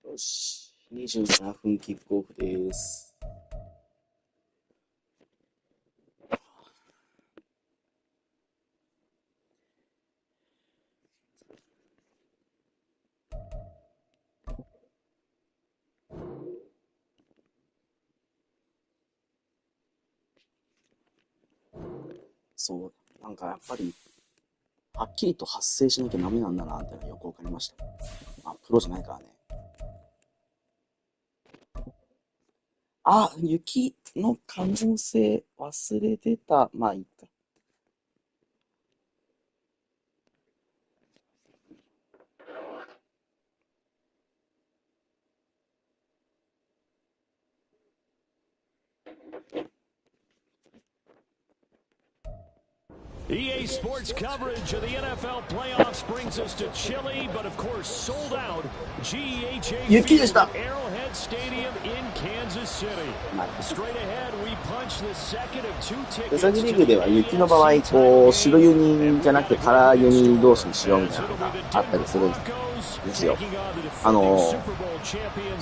よし、27分キックオフです。そう、なんかやっぱり、はっきりと発生しなきゃダメなんだなってのがよくわかりました。プロじゃないからね。雪の可能性忘れてた。まあいいか。EA Sports coverage of the NFL playoffs brings us to chilly, but of course sold out GEHA Field at Arrowhead Stadium in Kansas City. Straight ahead, we punch the second of two tickets. 手探りリーグでは雪の場合、こう白ユニじゃなくてカラーユニ同士にしようみたいなのがあったりするんですよ。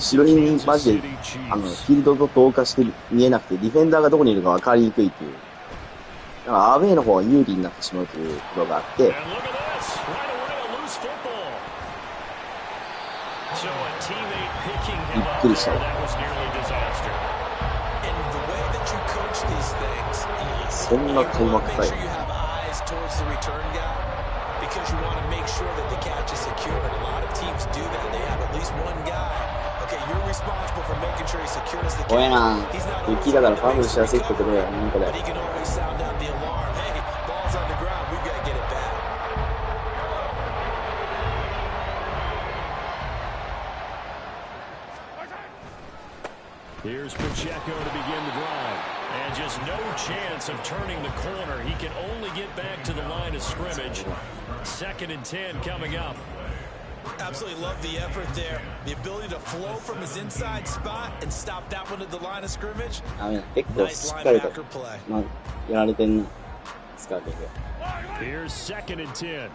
白ユニマジでフィールドと同化して見えなくて、ディフェンダーがどこにいるか分かりにくいっていう。だからアウェイの方が有利になってしまうということがあって、びっくりした。そんな開幕対。怖いな。雪だからファンブルしやすいってことだよ、なんかで。Here's Pacheco to begin the drive. And just no chance of turning the corner. He can only get back to the line of scrimmage. 2nd and 10 coming up. Absolutely love the effort there. The ability to flow from his inside spot and stop that one at the line of scrimmage. Nice linebacker play. Here's 2nd and 10.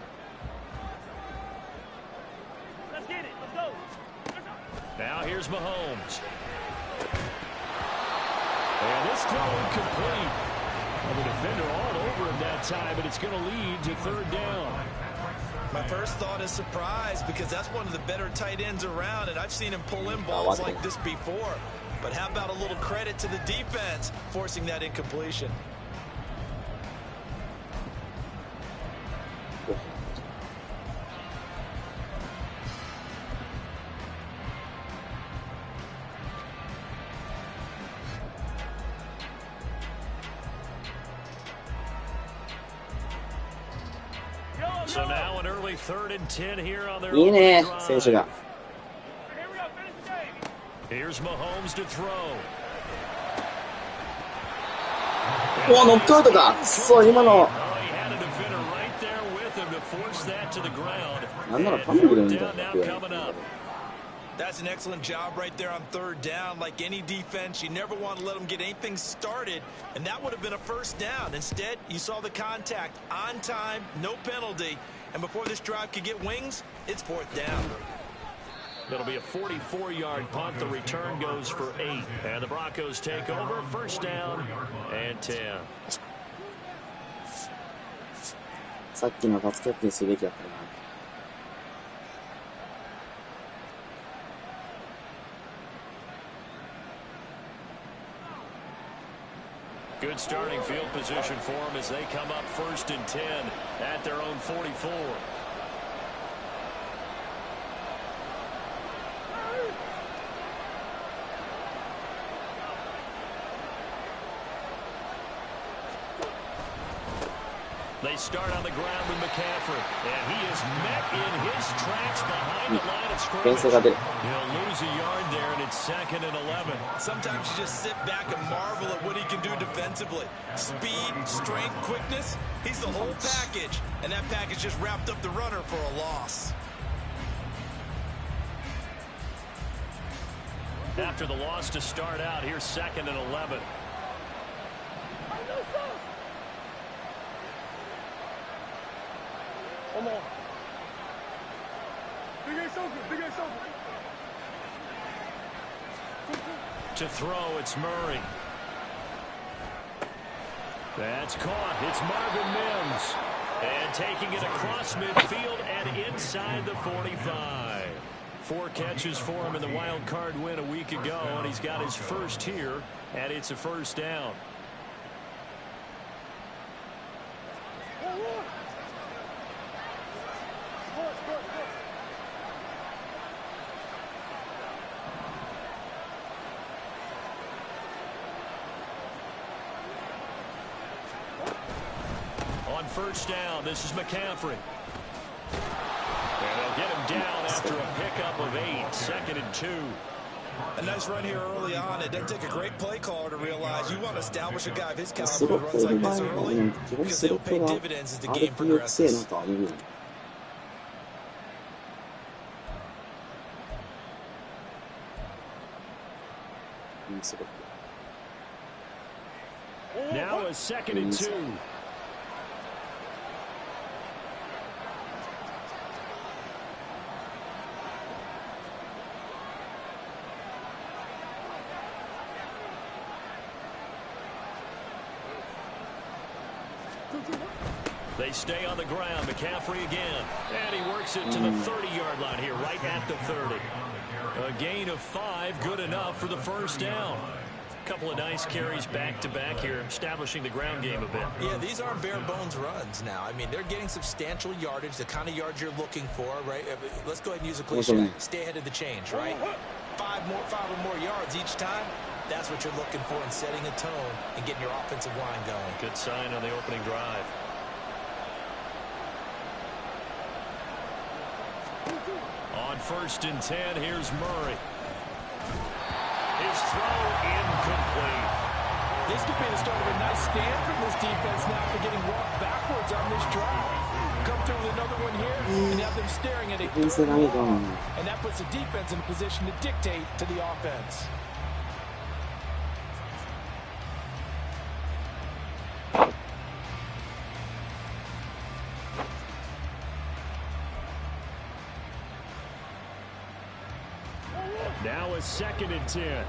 Let's get it. Let's go. Now here's Mahomes. And this throw incomplete. Well, the defender all over him that time, but it's going to lead to 3rd down. My first thought is surprise because that's one of the better tight ends around, and I've seen him pull in balls like this before. But how about a little credit to the defense forcing that incompletion? So now an early 3rd and 10 here on their いいね、選手が。Here's Mahomes to throw. ノックアウトか。そう今の。なんならファンブルみたいな。That's an excellent job right there on 3rd down. Like any defense, you never want to let them get anything started, and that would have been a 1st down. Instead, you saw the contact on time, no penalty, and before this drive could get wings, it's 4th down. It'll be a 44-yard punt. The return goes for 8, and the Broncos take over. 1st down and 10. さっきのバスキャップにするべきだったな。Good starting field position for them as they come up 1st and 10 at their own 44. They start on the ground with McCaffrey, and he is met in his tracks behind the line of scrimmage. He'll lose a yard there, and it's 2nd and 11. Sometimes you just sit back and marvel at what he can do defensively. Speed, strength, quickness, he's the whole package, and that package just wrapped up the runner for a loss. After the loss to start out, here's 2nd and 11. Come on. Big Ace open. Big Ace open. To throw, it's Murray. That's caught. It's Marvin Mims. And taking it across midfield and inside the 45. 4 catches for him in the wild card win a week ago, and he's got his first here, and it's a 1st down. On 1st down, this is McCaffrey. And they'll get him down after a pickup of 8, 2nd and 2. A nice run here early on. It doesn't take a great play caller to realize you want to establish a guy of his caliber who runs like this early because they'll pay dividends as the game progresses. Now a 2nd and 2. They stay on the ground. McCaffrey again. And he works it to the 30-yard line here, right at the 30. A gain of 5, good enough for the 1st down. A couple of nice carries back-to-back here, establishing the ground game a bit. Yeah, these aren't bare-bones runs now. I mean, they're getting substantial yardage, the kind of yards you're looking for, right? Let's go ahead and use a cliche. Stay ahead of the change, right? 5 or more yards each time. That's what you're looking for in setting a tone and getting your offensive line going. Good sign on the opening drive. On 1st and 10, here's Murray. His throw incomplete. This could be the start of a nice stand from this defense now for getting walked backwards on this drive. Come through with another one here and have them staring at a 3rd and long. And that puts the defense in a position to dictate to the offense. Now a 2nd and 10.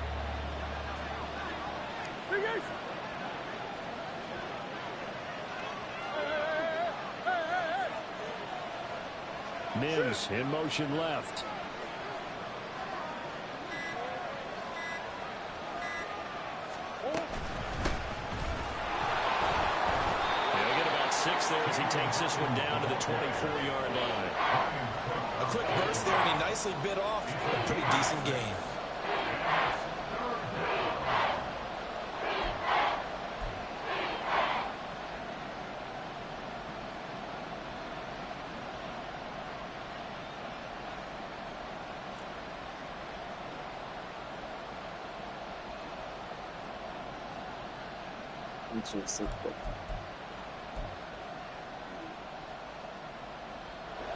Mims in motion left. He'll get about 6 there as he takes this one down to the 24-yard line. A quick burst there, and he nicely bit off a pretty decent gain.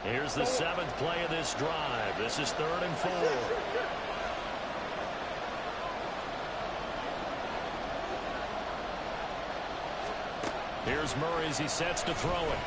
Here's the 7th play of this drive. This is 3rd and 4. Here's Murray as he sets to throw it.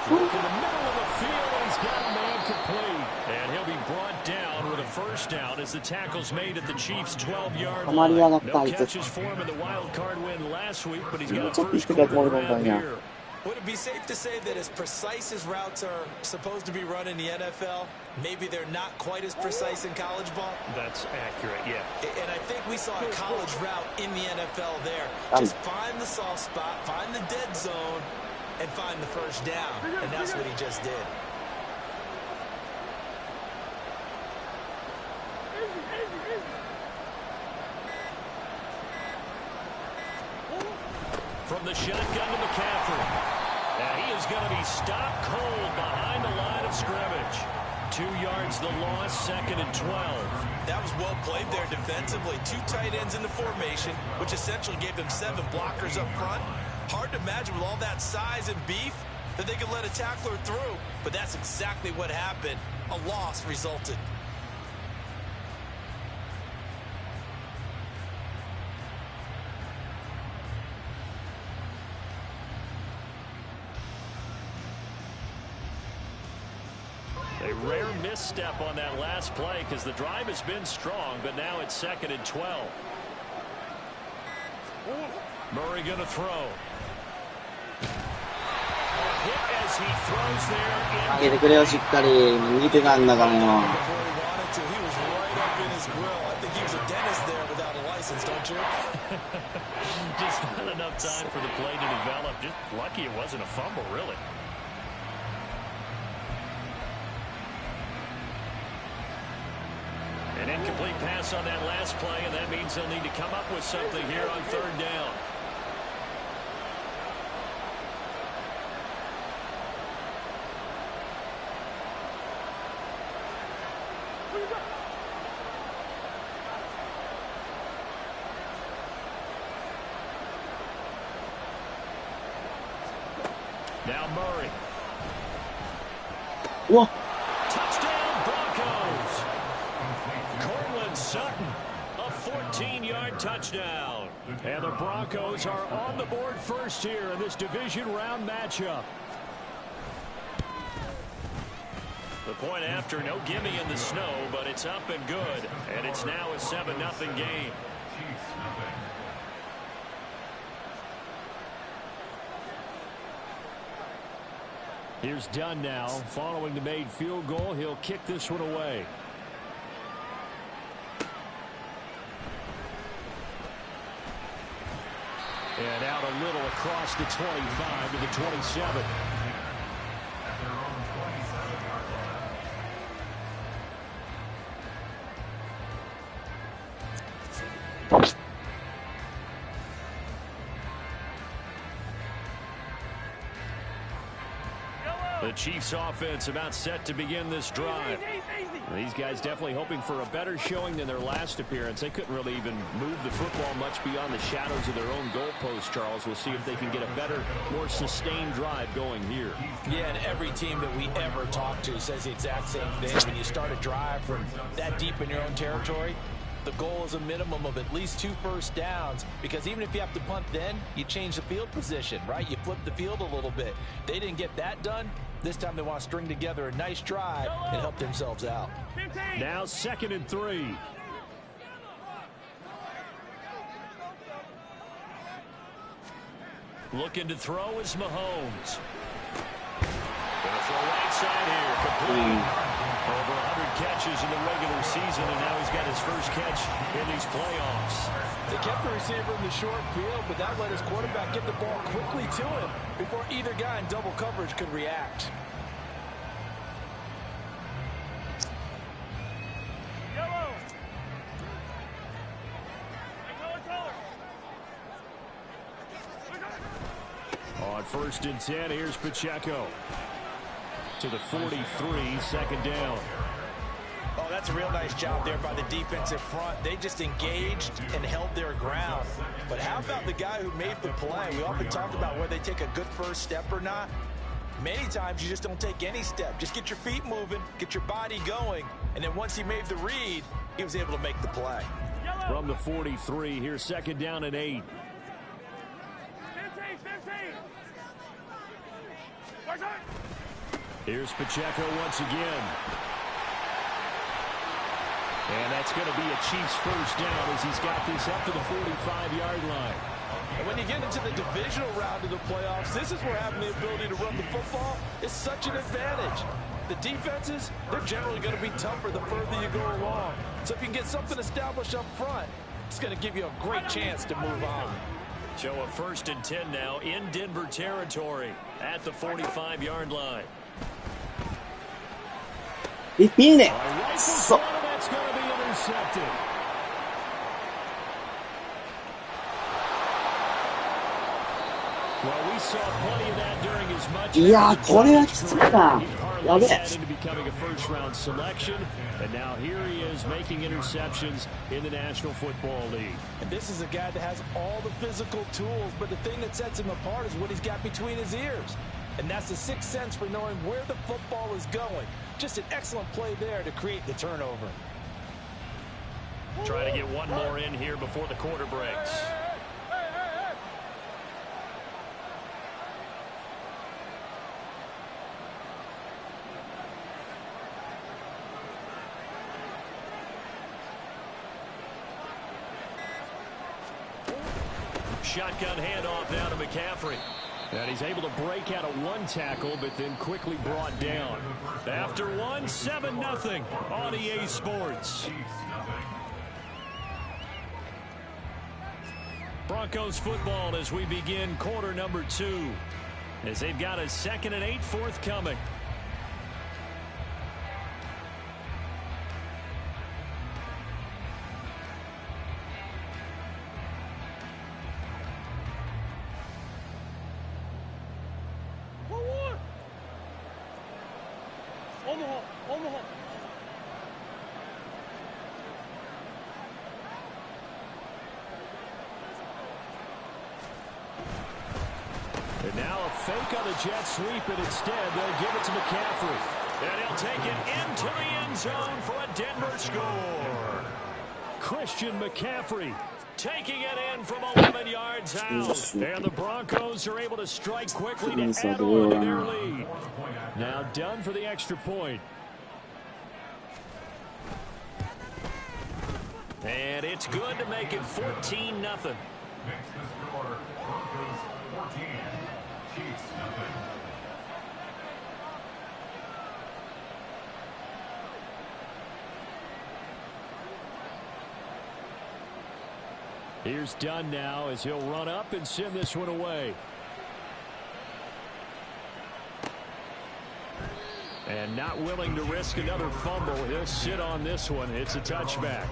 Look in the middle of the field, and he's got a man complete. And he'll be brought down with a 1st down as the tackle's made at the Chiefs' 12-yard line. No catches for him in the wild card win last week, but he's got a 1st quarter out here. Would it be safe to say that as precise as routes are supposed to be run in the NFL, maybe they're not quite as precise in college ball? That's accurate, yeah. And I think we saw a college route in the NFL there. Just find the soft spot, find the dead zone, and find the first down. And that's what he just did. From the shotgun to McCaffrey. Now he is going to be stopped cold behind the line of scrimmage. 2 yards the loss, 2nd and 12. That was well played there defensively. 2 tight ends in the formation, which essentially gave them 7 blockers up front. Hard to imagine with all that size and beef that they could let a tackler through. But that's exactly what happened. A loss resulted. A rare misstep on that last play because the drive has been strong, but now it's 2nd and 12. Murray going to throw. Hit as he throws there. 上げてくれよ、しっかり。逃げてたんだからよ。Before he wanted to, he was right up in his grill. I think he was a dentist there without a license, don't you? Just not enough time for the play to develop. Just lucky it wasn't a fumble, really. An incomplete pass on that last play, and that means they'll need to come up with something here on 3rd down. Now Murray. Whoa. Touchdown Broncos. Cortland Sutton, a 14-yard touchdown. And the Broncos are on the board first here in this division round matchup. The point after, no gimme in the snow, but it's up and good. And it's now a 7-0 game. Here's Dunn now. Following the made field goal, he'll kick this one away. And out a little across the 25 to the 27. The Chiefs offense about set to begin this drive. These guys definitely hoping for a better showing than their last appearance. They couldn't really even move the football much beyond the shadows of their own goalpost, Charles. We'll see if they can get a better, more sustained drive going here. Yeah, and every team that we ever talk to says the exact same thing. When you start a drive from that deep in your own territory, the goal is a minimum of at least 2 first downs, because even if you have to punt then, you change the field position, right? You flip the field a little bit. They didn't get that done. This time they want to string together a nice drive and help themselves out. Now 2nd and 3. Looking to throw is Mahomes. Gonna throw right side here. Complete. Over 100 catches in the regular season, and now he's got his first catch in these playoffs. They kept the receiver in the short field, but that let his quarterback get the ball quickly to him before either guy in double coverage could react. On 1st and 10, here's Pacheco. To the 43, 2nd down. Oh, that's a real nice job there by the defensive front. They just engaged and held their ground. But how about the guy who made the play? We often talk about whether they take a good first step or not. Many times you just don't take any step. Just get your feet moving, get your body going, and then once he made the read, he was able to make the play. From the 43, here's 2nd down and 8. Here's Pacheco once again. And that's going to be a Chiefs first down as he's got this up to the 45-yard line. And when you get into the divisional round of the playoffs, this is where having the ability to run the football is such an advantage. The defenses, they're generally going to be tougher the further you go along. So if you can get something established up front, it's going to give you a great chance to move on. So a 1st and 10 now in Denver territory at the 45-yard line. Viene. So. That's going to be intercepted. Well, we saw plenty of that during his much. いやー、これはきついな。やべえ。 becoming a first-round selection, and now here he is making interceptions in the National Football League. And this is a guy that has all the physical tools, but the thing that sets him apart is what he's got between his ears. And that's the sixth sense for knowing where the football is going. Just an excellent play there to create the turnover. Try to get one more in here before the quarter breaks. Shotgun handoff now to McCaffrey. And he's able to break out of one tackle, but then quickly brought down. After one, 7-0 on EA Sports. Broncos football as we begin quarter number 2. As they've got a 2nd and 8 forthcoming. And now a fake on the jet sweep, and instead they'll give it to McCaffrey. And he'll take it into the end zone for a Denver score. Christian McCaffrey taking it in from 11 yards out. And the Broncos are able to strike quickly to add on to their lead. Now done for the extra point. And it's good to make it 14-0. Makes the score Broncos 14, Chiefs 0. Here's Dunn now as he'll run up and send this one away. And not willing to risk another fumble. He'll sit on this one. It's a touchback.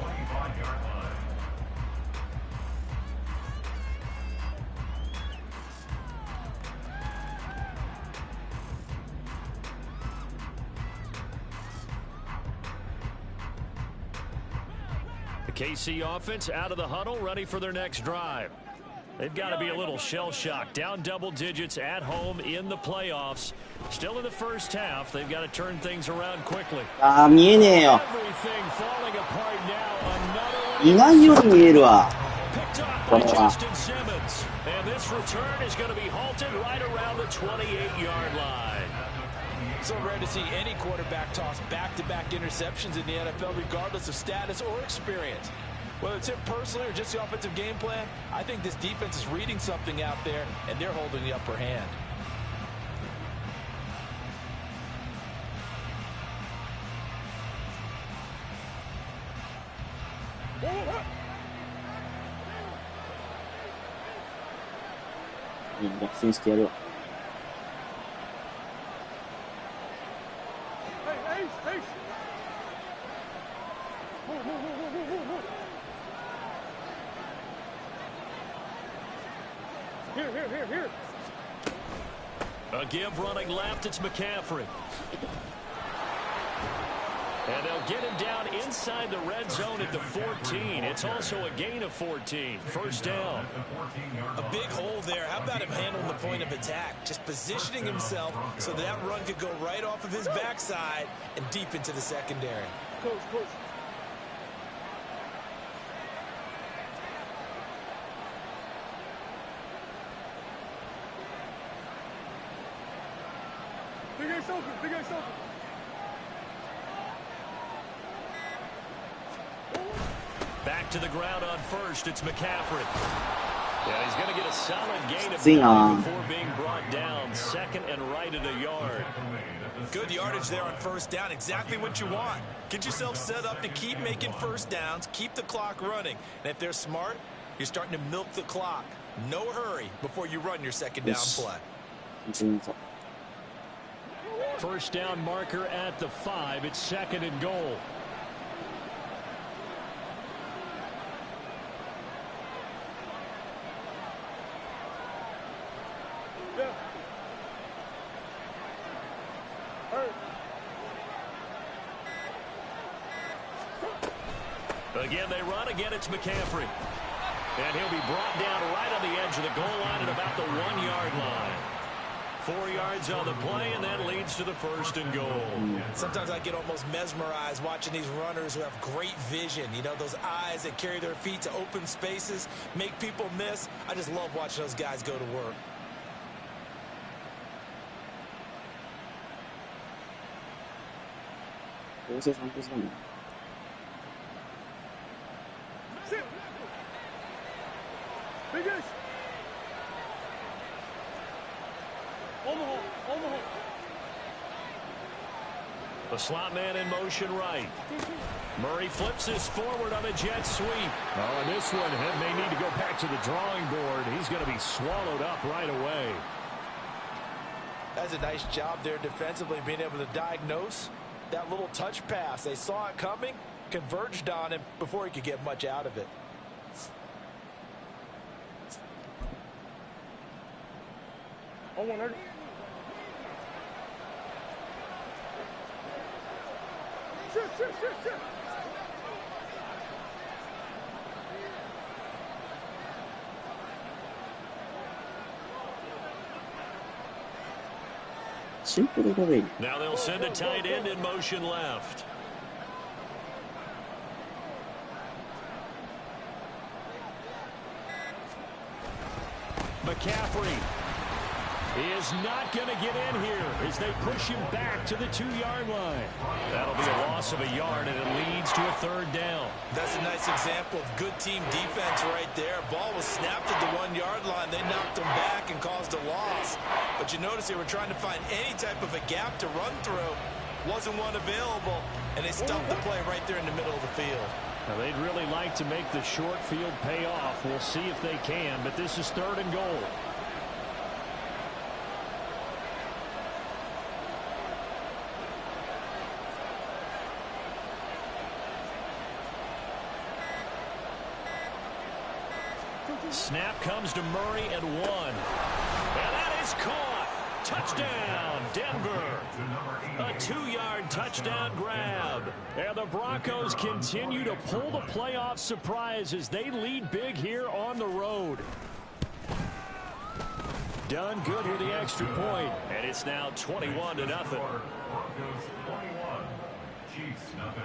KC offense out of the huddle, ready for their next drive. They've got to be a little shell-shocked. Down double digits at home in the playoffs. Still in the first half. They've got to turn things around quickly. 見えねえよ。 Everything falling apart now. いないように見えるわ。 Picked off by Justin Simmons. And this return is going to be halted right around the 28-yard line. So rare to see any quarterback toss back-to-back interceptions in the NFL, regardless of status or experience. Whether it's him personally or just the offensive game plan, I think this defense is reading something out there, and they're holding the upper hand. Here. A give running left, it's McCaffrey. And they'll get him down inside the red zone at the 14. It's also a gain of 14. First down. A big hole there. How about him handling the point of attack? Just positioning himself so that run could go right off of his backside and deep into the secondary. Coach. Big Ace open. Back to the ground on first. It's McCaffrey. Yeah, he's going to get a solid gain of See ya. before being brought down. Second and right at a yard. Good yardage there on first down. Exactly what you want. Get yourself set up to keep making first downs, keep the clock running. And if they're smart, you're starting to milk the clock. No hurry before you run your second down play. First down marker at the 5. It's second and goal. Again, they run. Again, it's McCaffrey. And he'll be brought down right on the edge of the goal line at about the 1-yard line. 4 yards on the play, and that leads to the first and goal. Sometimes I get almost mesmerized watching these runners who have great vision. You know, those eyes that carry their feet to open spaces, make people miss. I just love watching those guys go to work. Biggest. Omaha. The slot man in motion right. Murray flips this forward on a jet sweep. Oh, and this one may need to go back to the drawing board. He's going to be swallowed up right away. That's a nice job there defensively, being able to diagnose that little touch pass. They saw it coming, converged on him before he could get much out of it. Oh, 100. Shit. Now they'll send a tight end in motion left. McCaffrey is not going to get in here as they push him back to the 2-yard line. That'll be a loss of a yard, and it leads to a third down. That's a nice example of good team defense right there. Ball was snapped at the 1-yard line. They knocked him back and caused a loss. But you notice they were trying to find any type of a gap to run through. Wasn't one available, and they stuffed the play right there in the middle of the field. Now, they'd really like to make the short field pay off. We'll see if they can, but this is third and goal. Snap comes to Murray at 1. And that is caught. Touchdown, Denver. A 2-yard touchdown grab. And the Broncos continue to pull the playoff surprise as they lead big here on the road. Done good with the extra point. And it's now 21-0. Broncos 21, Chiefs nothing.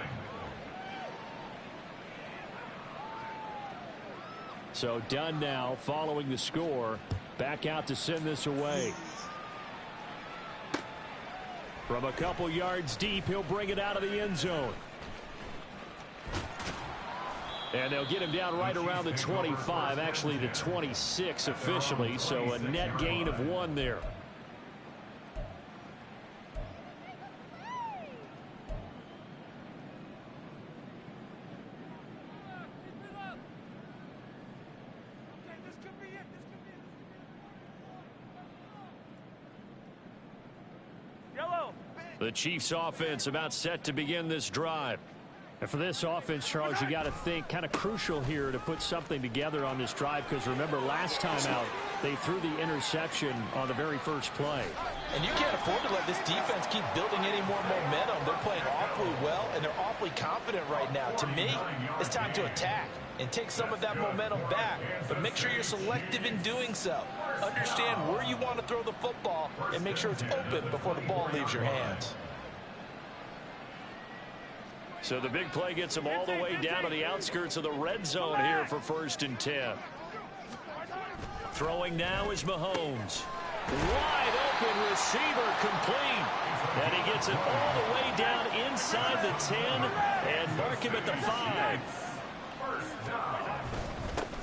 So Dunn now following the score. Back out to send this away. From a couple yards deep, he'll bring it out of the end zone. And they'll get him down right around the 25, actually the 26 officially, so a net gain of 1 there. The Chiefs offense about set to begin this drive. And for this offense, Charles, you got to think kind of crucial here to put something together on this drive, because remember last time out they threw the interception on the very first play. And you can't afford to let this defense keep building any more momentum. They're playing awfully well, and they're awfully confident right now. To me, it's time to attack and take some of that momentum back. But make sure you're selective in doing so. Understand where you want to throw the football and make sure it's open before the ball leaves your hands. So the big play gets them all the way down to the outskirts of the red zone here for 1st and 10. Throwing now is Mahomes. Wide open receiver complete. And he gets it all the way down inside the 10 and mark him at the 5.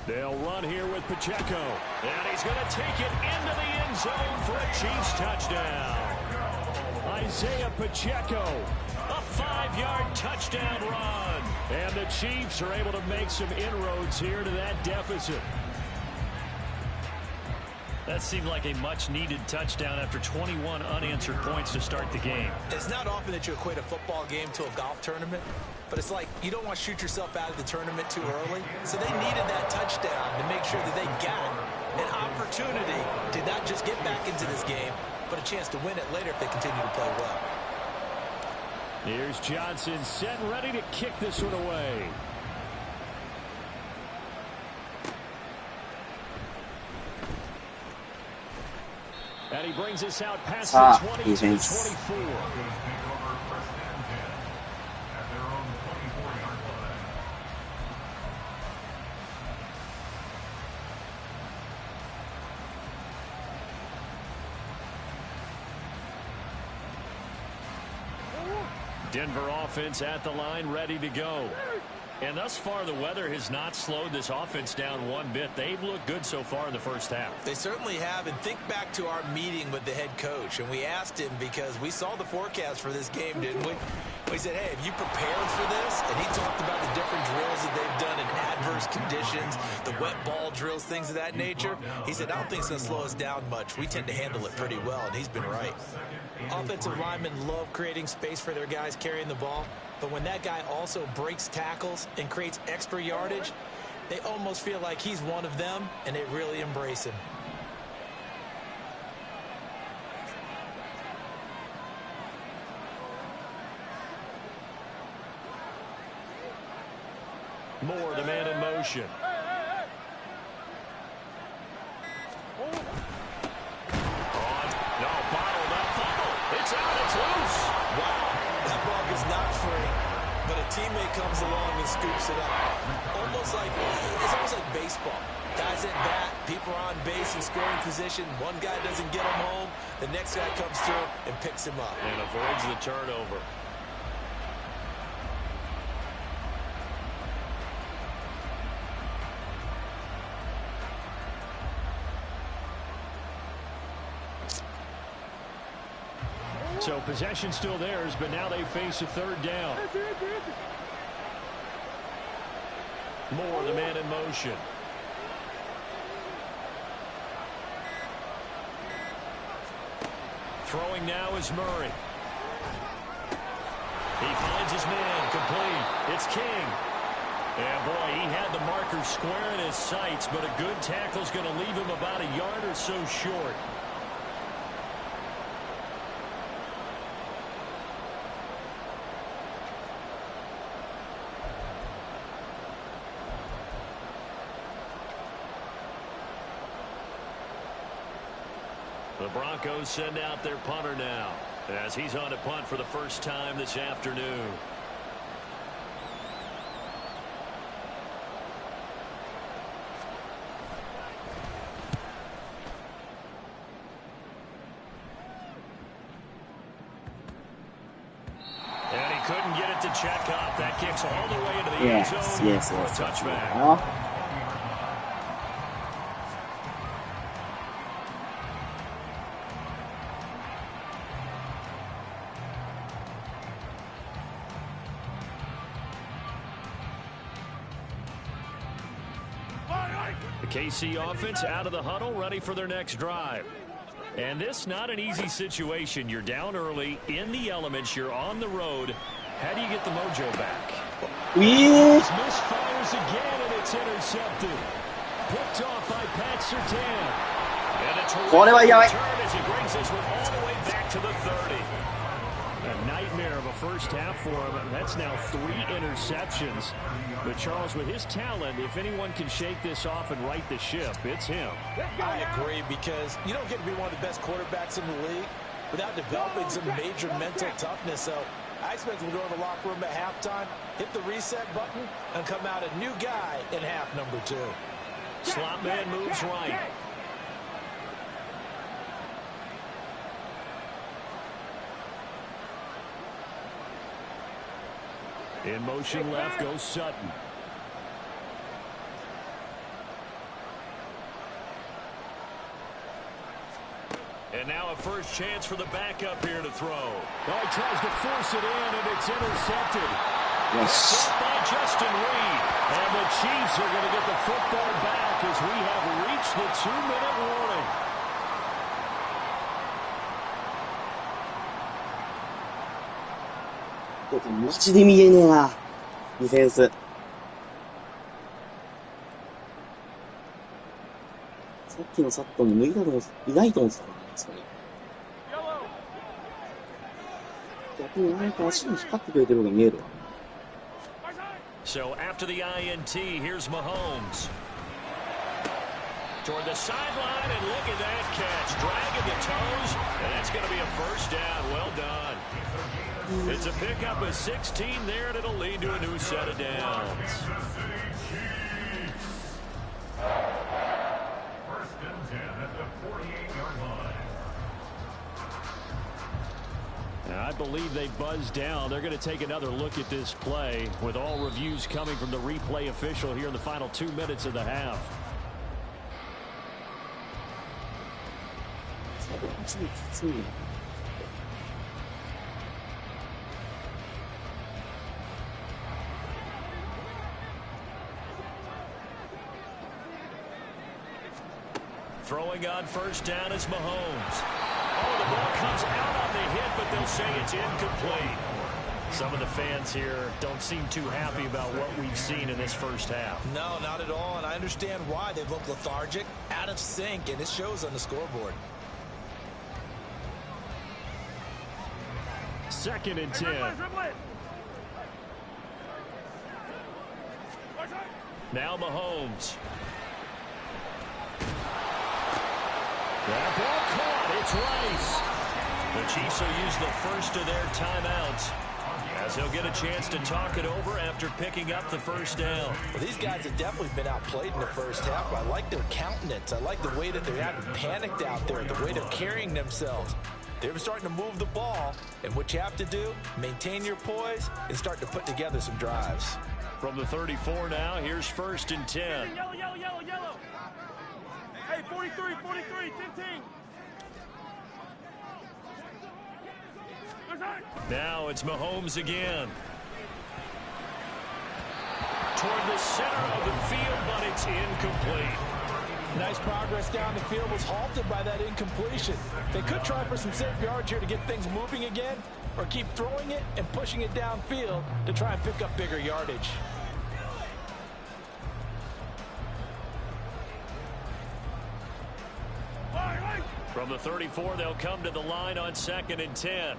They'll run here with Pacheco. And he's going to take it into the end zone for a Chiefs touchdown. Isaiah Pacheco, a 5-yard touchdown run. And the Chiefs are able to make some inroads here to that deficit. That seemed like a much-needed touchdown after 21 unanswered points to start the game. It's not often that you equate a football game to a golf tournament, but it's like you don't want to shoot yourself out of the tournament too early. So they needed that touchdown to make sure that they got an opportunity to not just get back into this game, but a chance to win it later if they continue to play well. Here's Johnson set and ready to kick this one away. And he brings us out past the 20 to the 24. Denver offense at the line, ready to go. And thus far, the weather has not slowed this offense down one bit. They've looked good so far in the first half. They certainly have. And think back to our meeting with the head coach. And we asked him because we saw the forecast for this game, didn't we? We said, hey, have you prepared for this? And he talked about the different drills that they've done in adverse conditions, the wet ball drills, things of that nature. He said, I don't think it's going to slow us down much. We tend to handle it pretty well, and he's been right. Offensive linemen love creating space for their guys carrying the ball. But when that guy also breaks tackles and creates extra yardage, they almost feel like he's one of them, and they really embrace him. Moore, the man in motion. No, bottled up. It's out, it's loose. Wow, that ball is not free, but a teammate comes along and scoops it up. It's almost like baseball. Guys at bat, people are on base in scoring position. One guy doesn't get him home, the next guy comes through and picks him up. And avoids the turnover. So possession still theirs, but now they face a third down. Moore, the man in motion. Throwing now is Murray. He finds his man, complete. It's King. Yeah, boy, he had the marker square in his sights, but a good tackle's going to leave him about a yard or so short. The Broncos send out their punter now as he's on to punt for the first time this afternoon. And he couldn't get it to check up. That kicks all the way into the end zone for a touchback. KC offense out of the huddle, ready for their next drive. And this not an easy situation. You're down early, in the elements, you're on the road. How do you get the mojo back? Misfires again, and it's intercepted. Picked off by Pat Surtain. And a terrific return as he brings this one all the way back to the 30. A nightmare of a first half for him. That's now 3 interceptions. But Charles, with his talent, if anyone can shake this off and right the ship, it's him. I agree, because you don't get to be one of the best quarterbacks in the league without developing some major mental toughness. So I expect him to go to the locker room at halftime, hit the reset button, and come out a new guy in half number 2. Slot man moves right. In motion left goes Sutton. And now a first chance for the backup here to throw. Oh, he tries to force it in, and it's intercepted. Yes. By Justin Reed. And the Chiefs are going to get the football back as we have reached the 2-minute warning.マジで見えねえな、ディフェンス。さっきのサットに無理だと思って、いないと思ってたんですかね。逆になんか足に光ってくれてるのが見えるわ。So after the INT, here's Mahomes. Toward the sideline, and look at that catch. Dragging the toes, and that's going to be a first down. Well done. It's a pickup of 16 there, and it'll lead to a new set of downs. First and 10 at the 48-yard line. Now, I believe they buzzed down. They're going to take another look at this play with all reviews coming from the replay official here in the final 2 minutes of the half. Throwing on first down is Mahomes. Oh, the ball comes out on the hit, but they'll say it's incomplete. Some of the fans here don't seem too happy about what we've seen in this first half. No, not at all, and I understand why. They look lethargic, out of sync, and it shows on the scoreboard. 2nd and 10. Now Mahomes. That ball caught. It's Rice. The Chiefs will use the first of their timeouts as he'll get a chance to talk it over after picking up the first down. Well, these guys have definitely been outplayed in the first half. I like their countenance. I like the way that they're having panicked out there, the way they're carrying themselves. They're starting to move the ball, and what you have to do, maintain your poise and start to put together some drives. From the 34 now, here's 1st and 10. Yellow, yellow, yellow, yellow. Hey, 43, 15. Now it's Mahomes again. Toward the center of the field, but it's incomplete. Nice progress down the field was halted by that incompletion. They could try for some safe yards here to get things moving again, or keep throwing it and pushing it downfield to try and pick up bigger yardage. From the 34, they'll come to the line on 2nd and 10.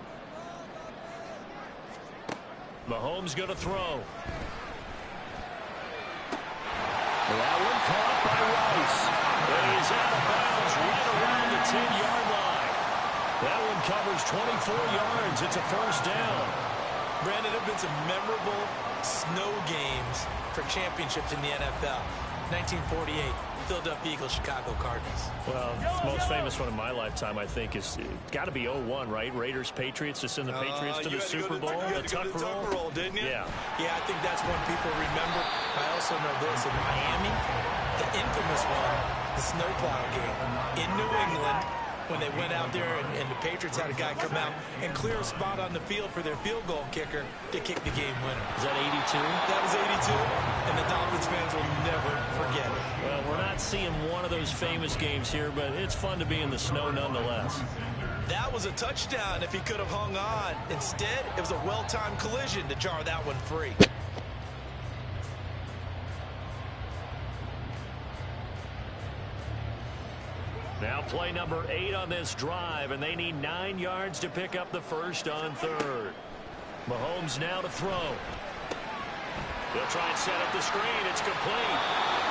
Mahomes going to throw. That one caught by Rice. And he's out of bounds right around the 10-yard line. That one covers 24 yards. It's a first down. Brandon, there have been some memorable snow games for championships in the NFL. 1948, Philadelphia Eagles, Chicago Cardinals. Well, the most famous one in my lifetime, I think, is got to be 01, right? Raiders, Patriots, to send the Patriots to the Super Bowl. You had to go to the Tuck roll, didn't you? Yeah. Yeah, I think that's one people remember. I also know this in Miami, the infamous one, the snowplow game in New England, when they went out there and the Patriots had a guy come out and clear a spot on the field for their field goal kicker to kick the game winner. Is that 82? That was 82, and the Dolphins fans will never forget it. Well, we're not seeing one of those famous games here, but it's fun to be in the snow nonetheless. That was a touchdown if he could have hung on. Instead, it was a well-timed collision to jar that one free. Now play number 8 on this drive, and they need 9 yards to pick up the first on 3rd. Mahomes now to throw. They'll try and set up the screen. It's complete.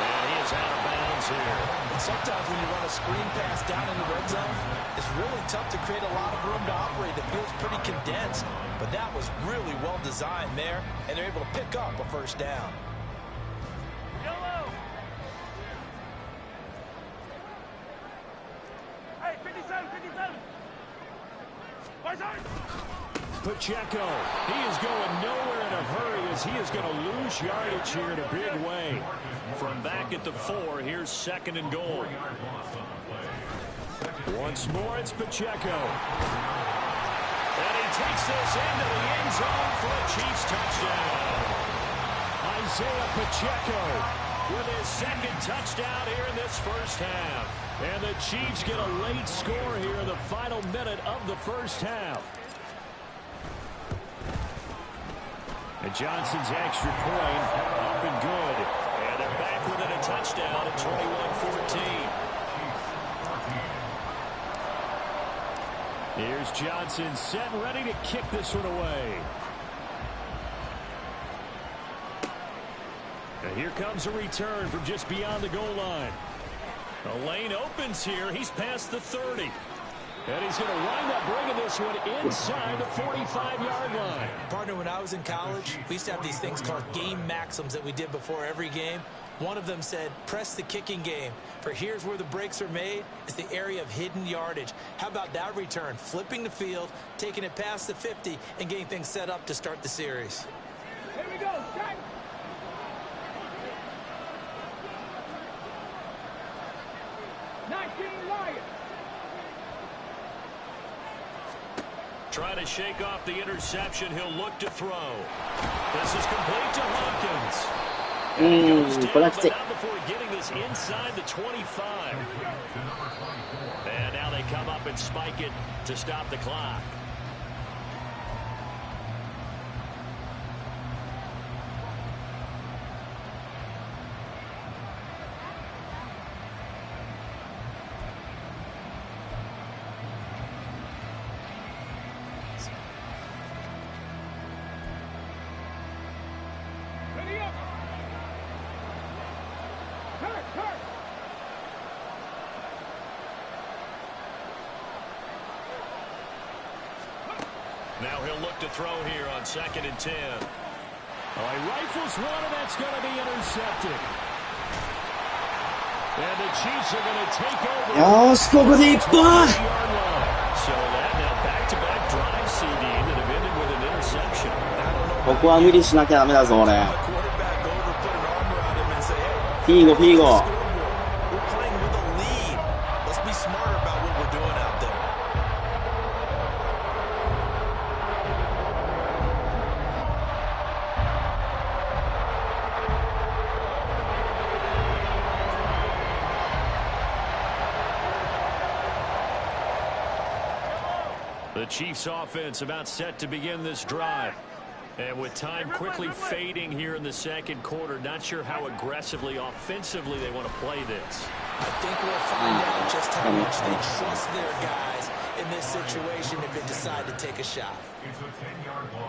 And he is out of bounds here. Sometimes when you run a screen pass down in the red zone, it's really tough to create a lot of room to operate. It feels pretty condensed. But that was really well designed there, and they're able to pick up a first down. Yellow. Hey, 57. Pacheco, he is going nowhere in a hurry as he is going to lose yardage here in a big way. From back at the 4, here's 2nd and goal. Once more, it's Pacheco. And he takes this into the end zone for a Chiefs touchdown. Isaiah Pacheco with his second touchdown here in this first half. And the Chiefs get a late score here in the final minute of the first half. And Johnson's extra point up and good. And they're back within a touchdown at 21-14. Here's Johnson set and ready to kick this one away. And here comes a return from just beyond the goal line. The lane opens here. He's past the 30. And he's going to wind up bringing this one inside the 45-yard line. Partner, when I was in college, we used to have these things called game maxims that we did before every game. One of them said, press the kicking game. For here's where the breaks are made. It's the area of hidden yardage. How about that return? Flipping the field, taking it past the 50, and getting things set up to start the series. Here we go. Strike. Trying to shake off the interception. He'll look to throw. This is complete to Hopkins. And he goes down, but not before getting this inside the 25. And now they come up and spike it to stop the clock. Now he'll look to throw here on 2nd and 10. Oh, he rifles one, and that's going to be intercepted. And the Chiefs are going to take over. So that now back-to-back drive CD that have ended with an interception. ここは無理しなきゃダメだぞ俺。フィーゴフィーゴ。The Chiefs offense about set to begin this drive. And with time quickly fading here in the second quarter, not sure how aggressively, offensively they want to play this. I think we'll find out just how much they trust their guys in this situation if they decide to take a shot.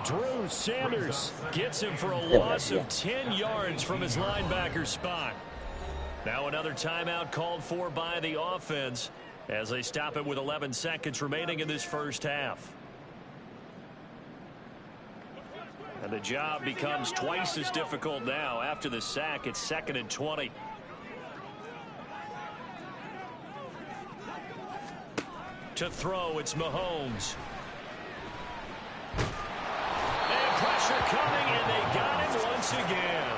Drew Sanders gets him for a loss of 10 yards from his linebacker spot. Now another timeout called for by the offense as they stop it with 11 seconds remaining in this first half. And the job becomes twice as difficult now. After the sack, it's 2nd and 20. To throw, it's Mahomes. And pressure coming, and they got him once again.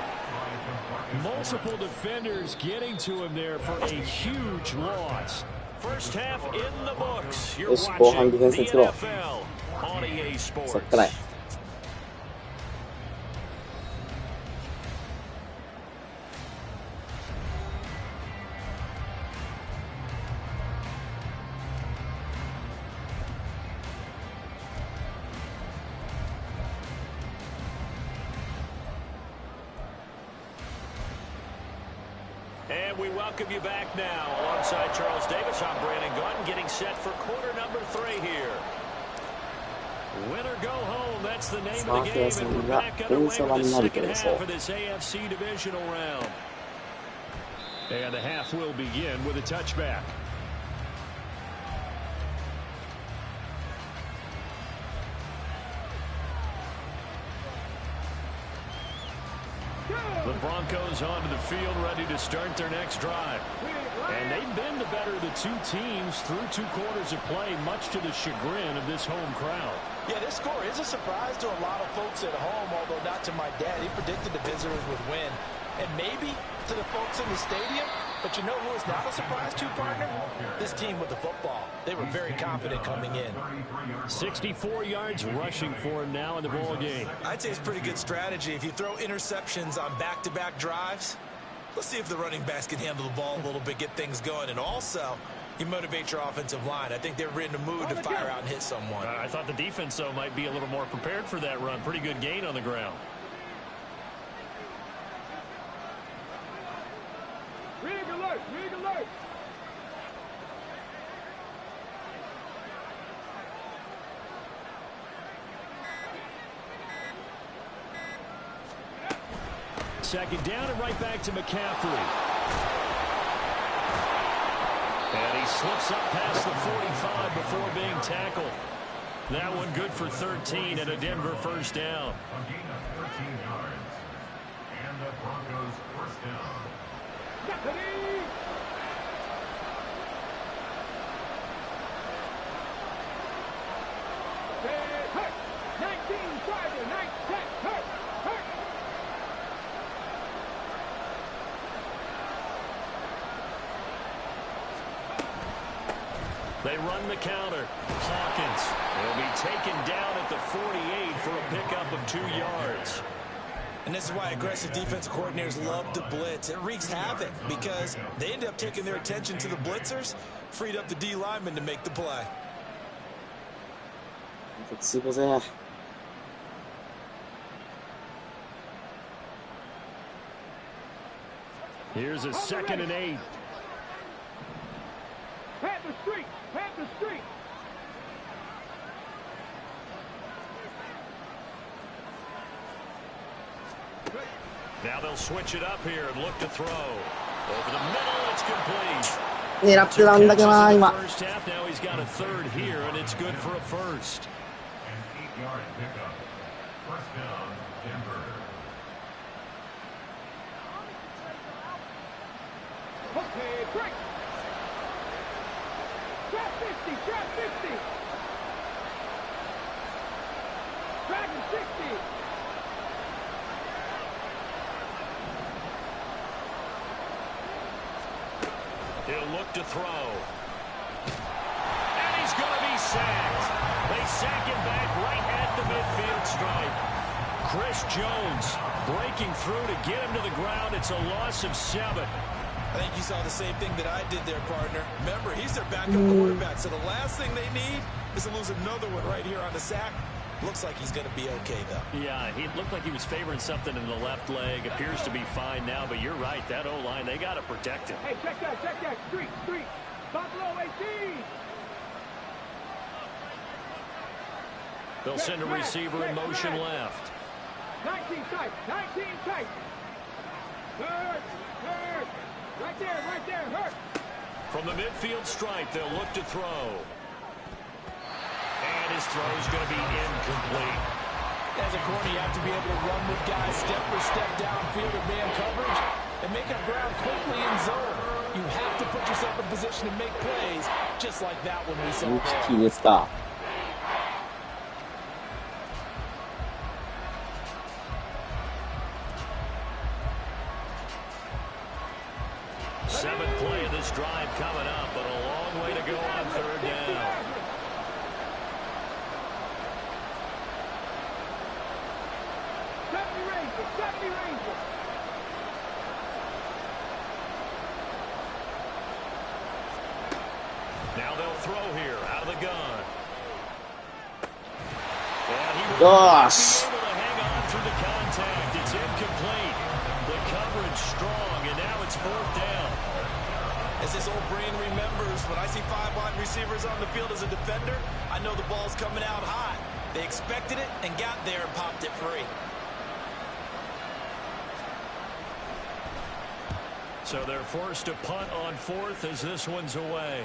Multiple defenders getting to him there for a huge loss. First half in the books. You're watching the NFL on EA Sports. And we welcome you back now. Alongside Charles Davis, I'm Brandon Gordon, getting set for quarter number 3 here. Win or go home, that's the name of the game. And we're back underway with the second half of this AFC divisional round. And the half will begin with a touchback. The Broncos onto the field, ready to start their next drive. And they've been the better of the two teams through 2 quarters of play, much to the chagrin of this home crowd. Yeah, this score is a surprise to a lot of folks at home, although not to my dad. He predicted the visitors would win. And maybe to the folks in the stadium, But you know who is not a surprise to, partner? This team with the football. They were very confident coming in. 64 yards rushing for him now in the ball game. I'd say it's pretty good strategy. If you throw interceptions on back-to-back drives, let's see if the running backs can handle the ball a little bit, get things going. And also, you motivate your offensive line. I think they're in the mood to fire out and hit someone. I thought the defense, though, might be a little more prepared for that run. Pretty good gain on the ground. Rig alert! Rig alert! Second down and right back to McCaffrey. And he slips up past the 45 before being tackled. That one good for 13 and a Denver first down. A gain of 13 yards. And the Broncos first down. They run the counter. Hawkins will be taken down at the 48 for a pickup of 2 yards. And this is why aggressive defensive coordinators love to blitz. It wreaks havoc because they end up taking their attention to the blitzers, freed up the D lineman to make the play. Here's a 2nd and 8. Panther Street! Panther Street! Now they'll switch it up here and look to throw. Over the middle, it's complete. 狙ってたんだけどな、今。 First half, now he's got a 3rd here, and it's good for a first. An 8-yard pickup. First down, Denver. Okay, break! Trap 50! Trap 50! Dragon 60! He'll look to throw. And he's going to be sacked. They sack him back right at the midfield stripe. Chris Jones breaking through to get him to the ground. It's a loss of 7. I think you saw the same thing that I did there, partner. Remember, he's their backup quarterback, so the last thing they need is to lose another one right here on the sack. Looks like he's going to be okay, though. Yeah, he looked like he was favoring something in the left leg. Appears to be fine now, but you're right. That O-line, they got to protect him. Hey, check that, check that. Street, street. Buffalo 18. They'll send a receiver in motion left. 19 tight, 19 tight. Hurt, hurt. Right there, hurt. From the midfield stripe, they'll look to throw. And his throw's going to be incomplete. As a corner, you have to be able to run with guys step for step downfield in man coverage and make up ground quickly in zone. You have to put yourself in position to make plays, just like that one we saw. いいですか。Seventh play of this drive coming up, but a long way to go on 3rd down. Now they'll throw here out of the gun. And he will Gosh. be able to hang on through the contact. It's incomplete. The coverage strong, and now it's 4th down. As his old brain remembers, when I see 5 wide receivers on the field as a defender, I know the ball's coming out high. They expected it and got there and popped it free. So they're forced to punt on 4th as this one's away.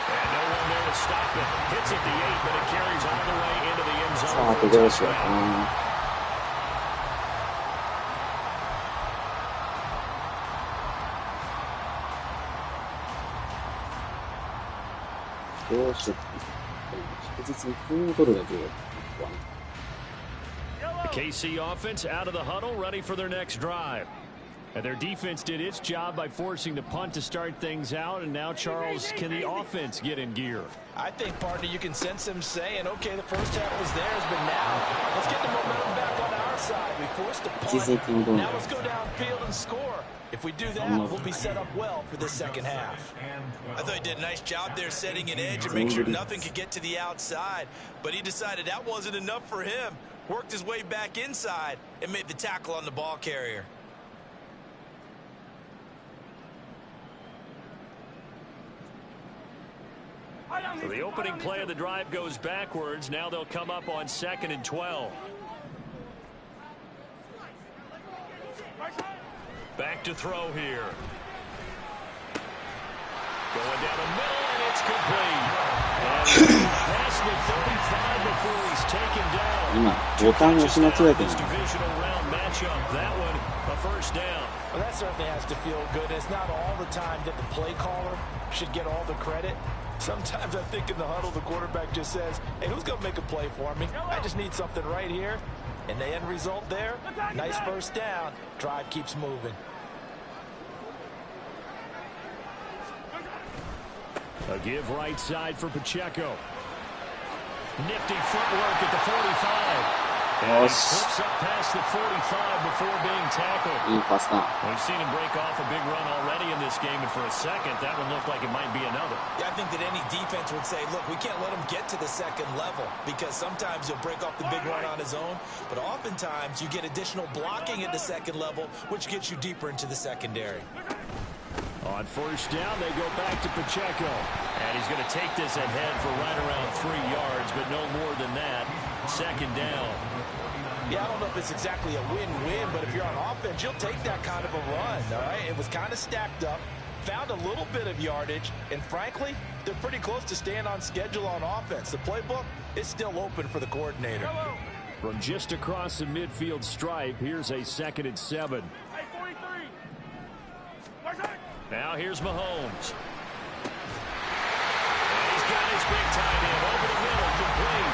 And no one there to stop it. Hits at the 8, but it carries all the way into the end zone. さあ、どうしようかな。どうしようかな。確実に点を取るが重要だ。ここはね。The KC offense out of the huddle, ready for their next drive. And their defense did its job by forcing the punt to start things out. And now, Charles, can the offense get in gear? I think, partner, you can sense them saying, okay, the first half was theirs, but now let's get the momentum back on our side. We forced the punt. Now let's go downfield and score. If we do that, we'll be set up well for the second half. I thought he did a nice job there setting an edge and make sure nothing could get to the outside. But he decided that wasn't enough for him. Worked his way back inside and made the tackle on the ball carrier. So the opening play of the drive goes backwards. Now they'll come up on 2nd and 12. Back to throw here. Going down the middle, and it's complete. And past the 35 before he's taken down. ボタン押し間違えてる。 This divisional round matchup. That one, a first down. Well, that certainly has to feel good. It's not all the time that the play caller should get all the credit. Sometimes I think in the huddle, the quarterback just says, hey, who's going to make a play for me? I just need something right here. And the end result there, nice first down. Drive keeps moving. A give right side for Pacheco. Nifty footwork at the 45. And he flips up past the 45 before being tackled. We've seen him break off a big run already in this game, and for a second, that one looked like it might be another. Yeah, I think that any defense would say, look, we can't let him get to the second level because sometimes he'll break off the big run on his own, but oftentimes you get additional blocking at the second level, which gets you deeper into the secondary. On first down, they go back to Pacheco. And he's going to take this ahead for right around 3 yards, but no more than that. Second down. Yeah, I don't know if it's exactly a win-win, but if you're on offense, you'll take that kind of a run, all right? It was kind of stacked up, found a little bit of yardage, and frankly, they're pretty close to staying on schedule on offense. The playbook is still open for the coordinator. From just across the midfield stripe, here's a 2nd and 7. Now here's Mahomes. And he's got his big tight end over the middle, complete.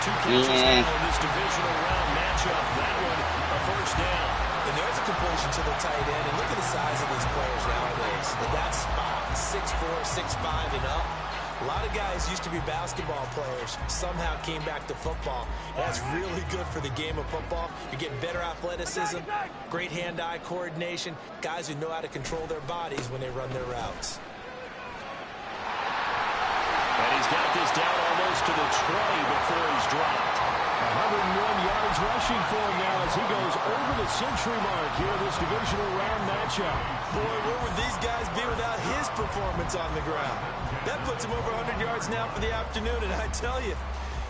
2 catches now in this divisional round matchup. That one, a first down. And there's a completion to the tight end. And look at the size of these players nowadays. In that spot, 6'4", 6'5", and up. A lot of guys used to be basketball players, somehow came back to football. That's really good for the game of football. You're getting better athleticism, great hand-eye coordination, guys who know how to control their bodies when they run their routes. And he's got this down almost to the 20 before he's dropped. 101 yards rushing for him now as he goes over the century mark here in this divisional round matchup. Boy, where would these guys be without his performance on the ground? That puts him over 100 yards now for the afternoon, and I tell you,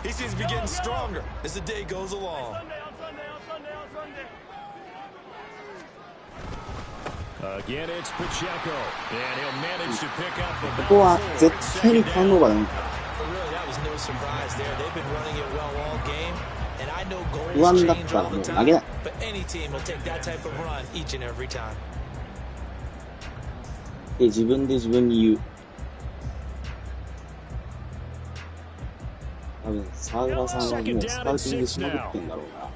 he seems to be getting stronger as the day goes along. Again, it's Pacheco, and he'll manage to pick up the ここは絶対にターンオーバーだね。 Really, that was no surprise there. They've been running it well all game, and I know goals change all the time, but any team will take that type of run each and every time. で、自分で自分に言う。多分、沢村さんはもうスカウティングしまくってんだろうな。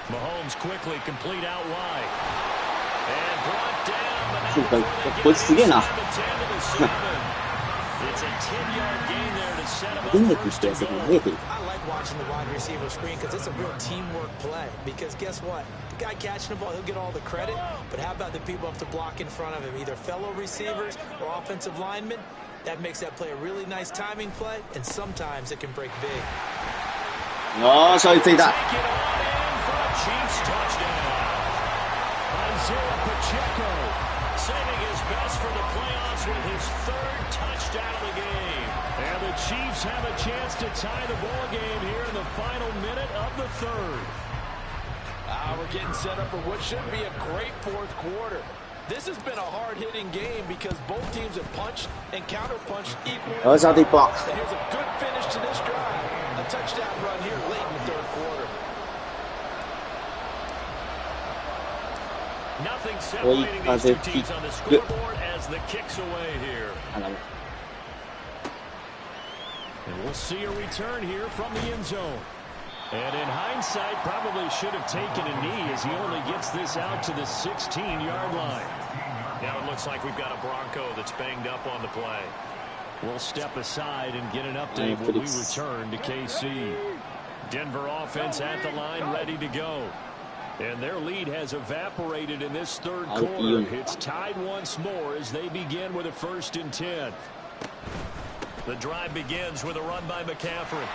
Mahomes quickly complete out wide. And brought down. そうか、こいつすげえな。It's a 10-yard gain there to set him up. 出ないって言ったやつが投げてる。I like watching the wide receiver screen because it's a real teamwork play. Because guess what? The guy catching the ball, he'll get all the credit. But how about the people have to block in front of him, either fellow receivers or offensive linemen? That makes that play a really nice timing play, and sometimes it can break big. よーし、追いついた。 Chiefs touchdown. Isaiah Pacheco saving his best for the playoffs with his 3rd touchdown of the game. And the Chiefs have a chance to tie the ball game here in the final minute of the 3rd. We're getting set up for what should be a great 4th quarter. This has been a hard-hitting game because both teams have punched and counter-punched equally. よし、あと一歩。 And here's a good finish to this drive. A touchdown run here late in the 3rd quarter. Nothing separating these two teams on the scoreboard as the kick's away here. And we'll see a return here from the end zone. And in hindsight, probably should have taken a knee as he only gets this out to the 16-yard line. Now it looks like we've got a Bronco that's banged up on the play. We'll step aside and get an update when we return to KC. Denver offense at the line, ready to go. And their lead has evaporated in this third quarter. It's tied once more as they begin with a 1st and 10. The drive begins with a run by McCaffrey.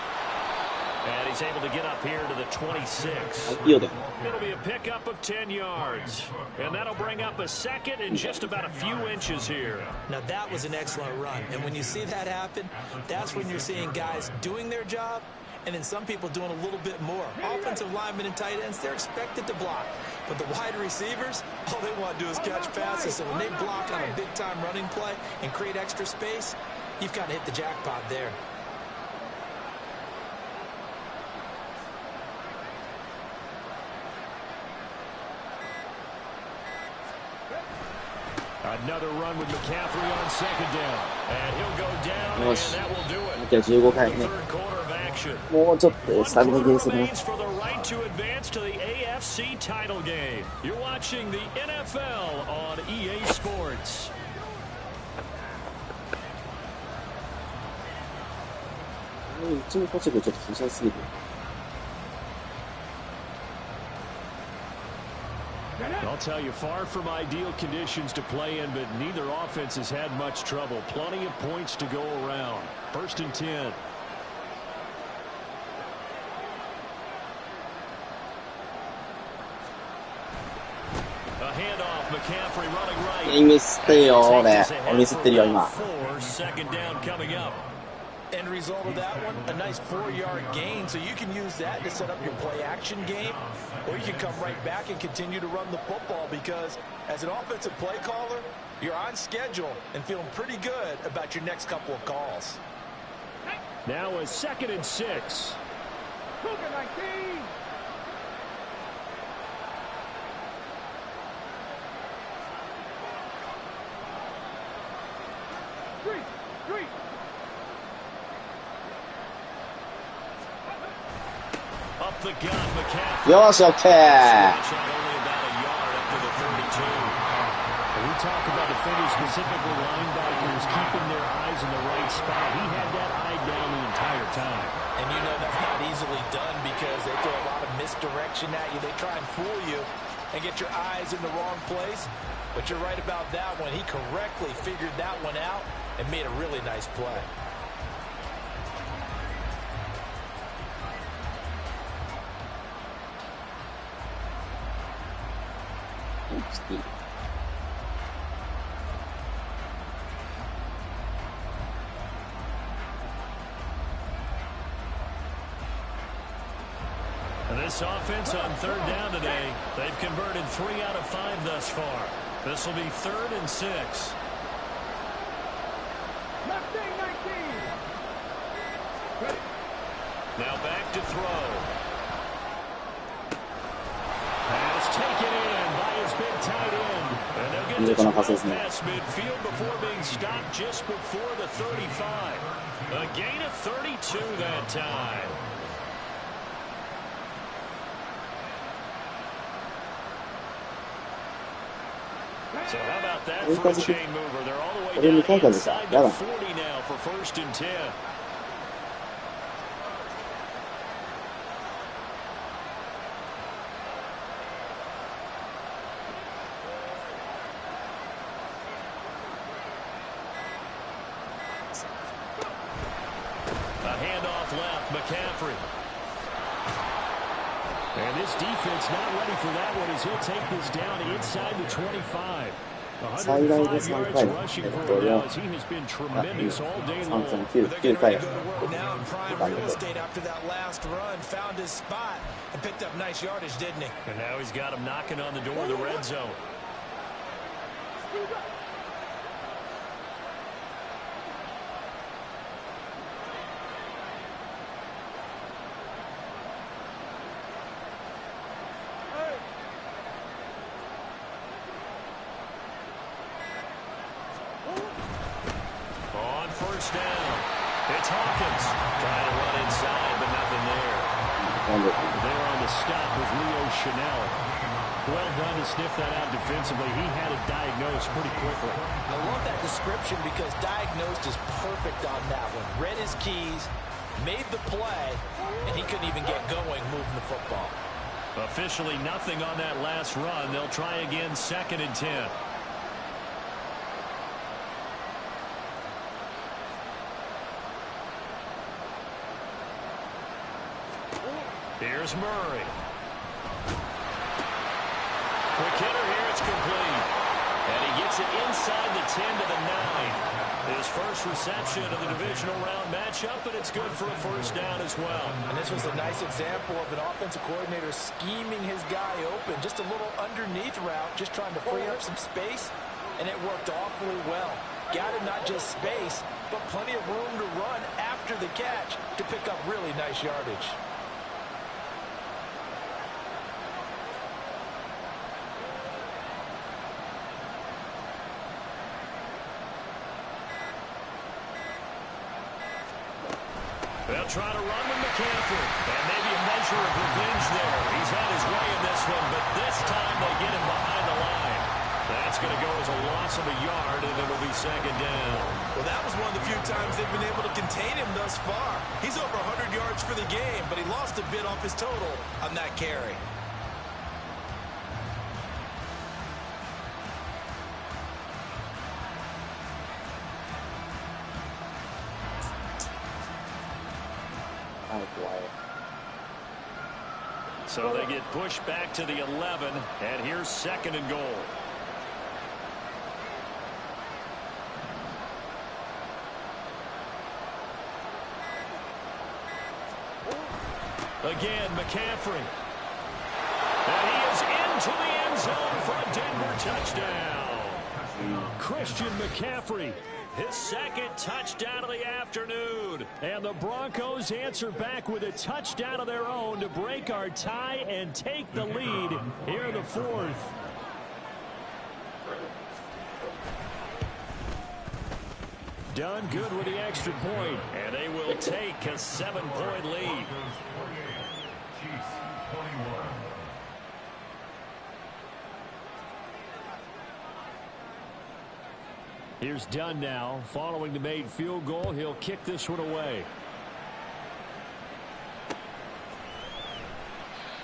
And he's able to get up here to the 26. It'll be a pickup of 10 yards. And that'll bring up a 2nd and just about a few inches here. Now that was an excellent run. And when you see that happen, that's when you're seeing guys doing their job and then some people doing a little bit more. Offensive linemen and tight ends, they're expected to block. But the wide receivers, all they want to do is catch passes. So when they block on a big-time running play and create extra space, you've kind of hit the jackpot there. Another run with McCaffrey on 2nd down. And he'll go down, and that will do it. 15回ね。もうちょっと下げのゲームするな。For the right to advance to the AFC title game. You're watching the NFL on EA Sports. うちのコーチがちょっと不詳すぎる。I'll tell you, far from ideal conditions to play in, but neither offense has had much trouble. Plenty of points to go around. 1st and 10. A handoff, McCaffrey running right. ミスってるよ、俺。ミスってるよ、今。 2nd down coming up. End result of that one, a nice 4-yard gain, so you can use that to set up your play action game, or you can come right back and continue to run the football because as an offensive play caller, you're on schedule and feeling pretty good about your next couple of calls. Now a 2nd and 6. Up the gun, McCaffrey. よし、オッケー。We talk about defenders, specifically linebackers, keeping their eyes in the right spot. He had that eye down the entire time. And you know that's not easily done because they throw a lot of misdirection at you. They try and fool you and get your eyes in the wrong place. But you're right about that one. He correctly figured that one out and made a really nice play. This offense on 3rd down today, they've converted 3 out of 5 thus far. This will be 3rd and 6. Now back to throw. Pass taken in by his big tight end. And they'll get this pass midfield before being stopped just before the 35. A gain of 32 that time. So how about that for a chain mover? They're all the way down inside the 40 now for 1st and 10. A handoff left, McCaffrey. And this defense not ready for that one as he'll take this down inside the 25. 105 yards rushing for him now as he has been tremendous all day long. They're going to go now in prime real estate after that last run, found his spot, and picked up nice yardage, didn't he? And now he's got him knocking on the door of the red zone. On 1st down, it's Hawkins trying to run inside, but nothing there. There on the stop was Leo Chanel. Well done to sniff that out defensively. He had it diagnosed pretty quickly. I love that description because diagnosed is perfect on that one. Read his keys, made the play, and he couldn't even get going moving the football. Officially nothing on that last run. They'll try again, 2nd and 10. Here's Murray. Quick hitter here, it's complete. And he gets it inside the 10 to the 9. His first reception of the divisional round matchup, and it's good for a first down as well. And this was a nice example of an offensive coordinator scheming his guy open. Just a little underneath route, just trying to free up some space, and it worked awfully well. Got him not just space, but plenty of room to run after the catch to pick up really nice yardage. They'll try to run with McCaffrey. And maybe a measure of revenge there. He's had his way in this one, but this time they get him behind the line. That's going to go as a loss of a yard, and it'll be 2nd down. Well, that was one of the few times they've been able to contain him thus far. He's over 100 yards for the game, but he lost a bit off his total on that carry. So they get pushed back to the 11, and here's 2nd and goal. Again, McCaffrey. And he is into the end zone for a Denver touchdown. Christian McCaffrey, his 2nd touchdown of the afternoon. And the Broncos answer back with a touchdown of their own to break our tie and take the lead here in the 4th. Done good with the extra point, and they will take a 7-point lead. Here's Dunn now. Following the made field goal, he'll kick this one away.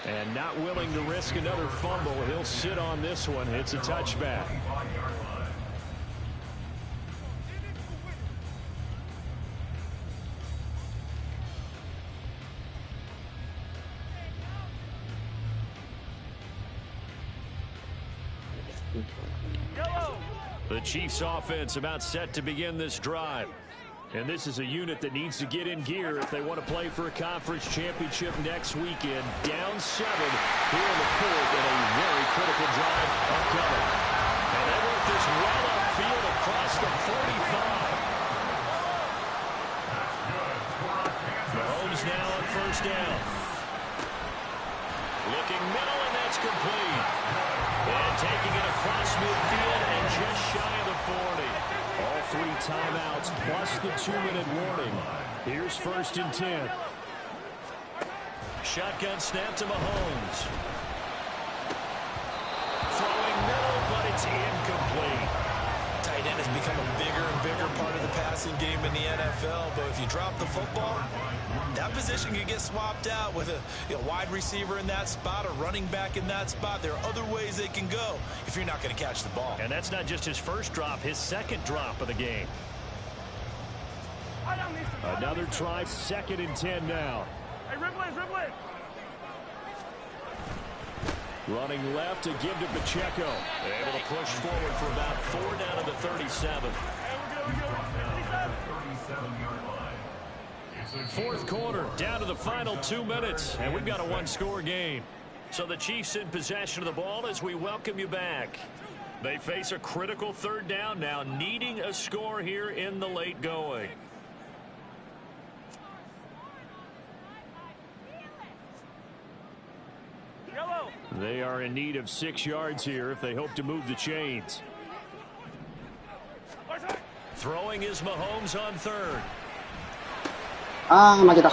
And not willing to risk another fumble, he'll sit on this one. It's a touchback. The Chiefs offense about set to begin this drive. And this is a unit that needs to get in gear if they want to play for a conference championship next weekend. Down 7 here in the 4th, and a very critical drive upcoming. And they work this well upfield across the 45. Mahomes now on 1st down. Looking middle, and that's complete. And taking it across midfield and just shy of the 40. All 3 timeouts plus the 2-minute warning. Here's 1st and 10. Shotgun snap to Mahomes. Throwing middle, but it's incomplete. Tight end has become a bigger and bigger part of the passing game in the NFL, but if you drop the football, that position can get swapped out with a wide receiver in that spot, a running back in that spot. There are other ways they can go if you're not going to catch the ball. And that's not just his first drop, his 2nd drop of the game. Another try, 2nd and 10 now. Hey, dribble it. Running left to give to Pacheco. Able to push forward for about 4 down to the 37. Fourth quarter, down to the final 2 minutes, and we've got a 1-score game. So the Chiefs in possession of the ball as we welcome you back. They face a critical 3rd down now, needing a score here in the late going. They are in need of 6 yards here if they hope to move the chains. Throwing is Mahomes on 3rd. あー、負けた。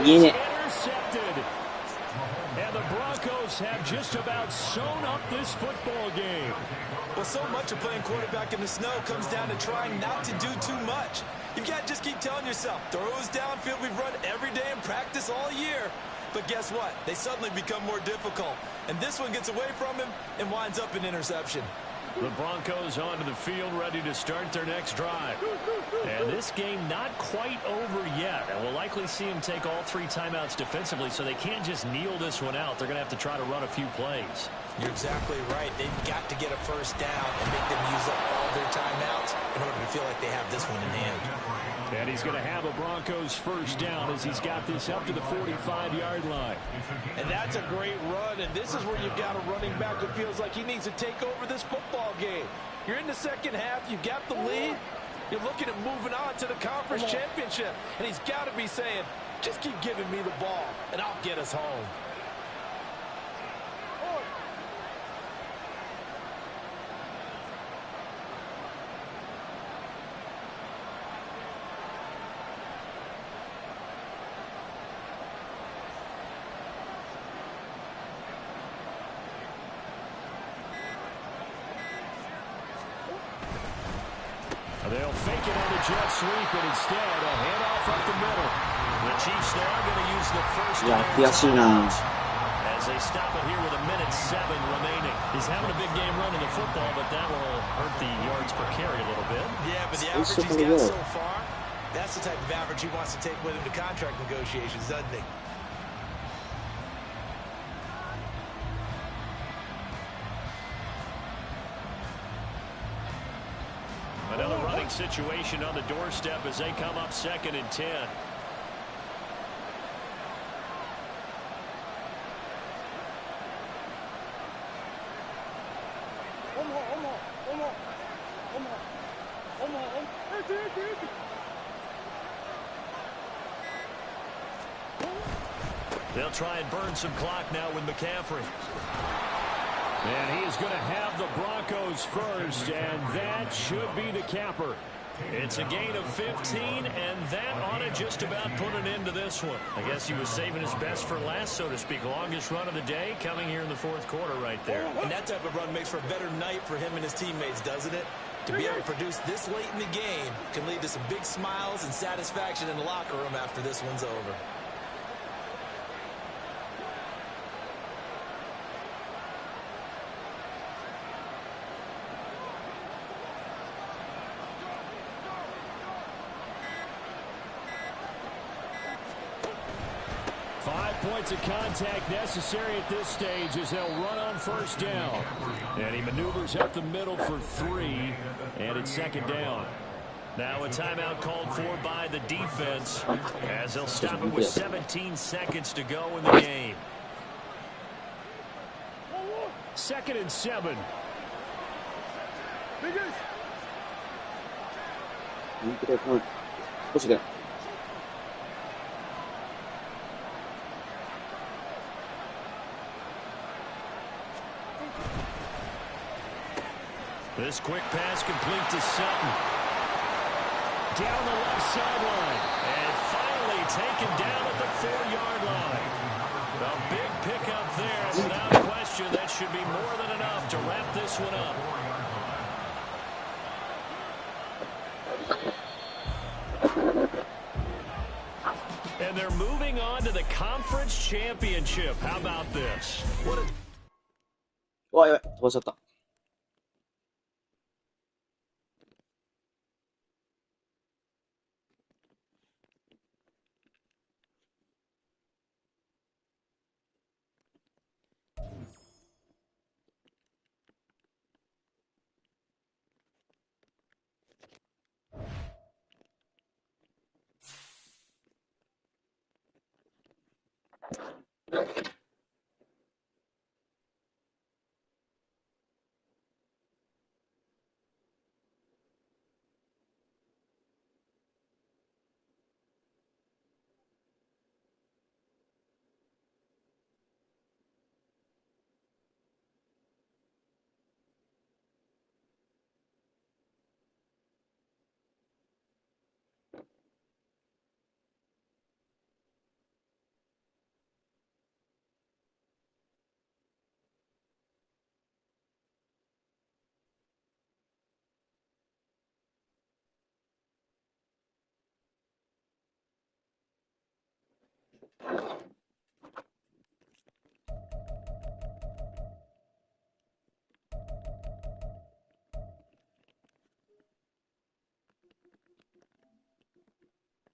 見えねえ。And the Broncos have just about sewn up this football game. Well, so much of playing quarterback in the snow comes down to trying not to do too much. You've got to just keep telling yourself, throws downfield we've run every day in practice all year. But guess what? They suddenly become more difficult. And this one gets away from him and winds up an interception. The Broncos onto the field, ready to start their next drive. And this game not quite over yet. And we'll likely see them take all 3 timeouts defensively, so they can't just kneel this one out. They're going to have to try to run a few plays. You're exactly right. They've got to get a first down and make them use up all their timeouts in order to feel like they have this one in hand. And he's going to have a Broncos first down as he's got this up to the 45-yard line. And that's a great run, and this is where you've got a running back who feels like he needs to take over this football game. You're in the second half, you've got the lead, you're looking at moving on to the conference championship, and he's got to be saying, just keep giving me the ball, and I'll get us home. They'll fake it on the jet sweep, and instead a handoff up the middle. The Chiefs now going to use the first down as they stop it here with 1:07 remaining. He's having a big game running the football, but that will hurt the yards per carry a little bit. Yeah, but the average he's got so far, that's the type of average he wants to take with him to contract negotiations, doesn't he? Another running situation on the doorstep as they come up 2nd and 10. They'll try and burn some clock now with McCaffrey. And he is going to have the Broncos first, and that should be the capper. It's a gain of 15, and that ought to just about put an end to this one. I guess he was saving his best for last, so to speak. Longest run of the day coming here in the 4th quarter right there. And that type of run makes for a better night for him and his teammates, doesn't it? To be able to produce this late in the game can lead to some big smiles and satisfaction in the locker room after this one's over. Points of contact necessary at this stage as they'll run on first down. And he maneuvers up the middle for 3, and it's 2nd down. Now a timeout called for by the defense as they'll stop it with 17 seconds to go in the game. 2nd and 7. This quick pass complete to Sutton. Down the left sideline. And finally taken down at the 4-yard line. A big pickup there. Without question, that should be more than enough to wrap this one up. And they're moving on to the conference championship. How about this? What a... わ、やばい、飛ばしちゃった。